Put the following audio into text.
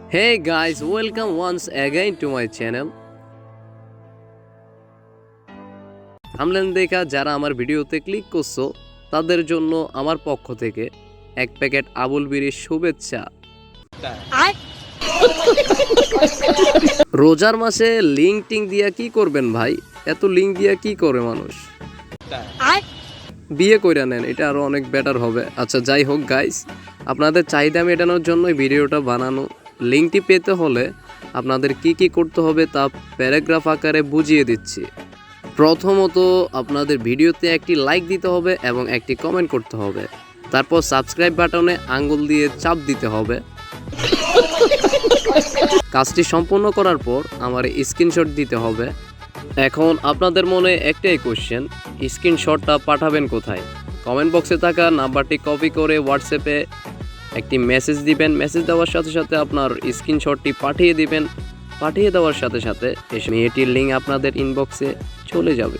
Hey guys, welcome once again to my channel. Thumbnail দেখা যারা আমার ভিডিওতে ক্লিক করছো তাদের জন্য আমার পক্ষ থেকে এক প্যাকেট আবুল বিরির শুভেচ্ছা। রোজার মাসে লিঙ্ক টিং দিয়া কি করবেন ভাই? এত লিঙ্ক দিয়া কি করে মানুষ? বিয়ে কইরা নেন, এটা আরো অনেক বেটার হবে। আচ্ছা যাই হোক গাইস, আপনাদের চাহিদা মেটানোর জন্যই ভিডিওটা বানানো। লিঙ্কটি পেতে হলে আপনাদের কি করতে হবে তা প্যারাগ্রাফ আকারে বুঝিয়ে দিচ্ছি। প্রথমত আপনাদের ভিডিওতে একটি লাইক দিতে হবে এবং একটি কমেন্ট করতে হবে। তারপর সাবস্ক্রাইব বাটনে আঙ্গুল দিয়ে চাপ দিতে হবে। কাজটি সম্পূর্ণ করার পর আমার স্ক্রিনশট দিতে হবে। এখন আপনাদের মনে একটাই কোশ্চেন, স্ক্রিনশটটা পাঠাবেন কোথায়? কমেন্ট বক্সে থাকা নাম্বারটি কপি করে হোয়াটসঅ্যাপে একটি মেসেজ দিবেন। মেসেজ দেওয়ার সাথে সাথে আপনার স্ক্রিনশটটি পাঠিয়ে দিবেন। পাঠিয়ে দেওয়ার সাথে সাথে মেয়েটির লিঙ্ক আপনাদের ইনবক্সে চলে যাবে।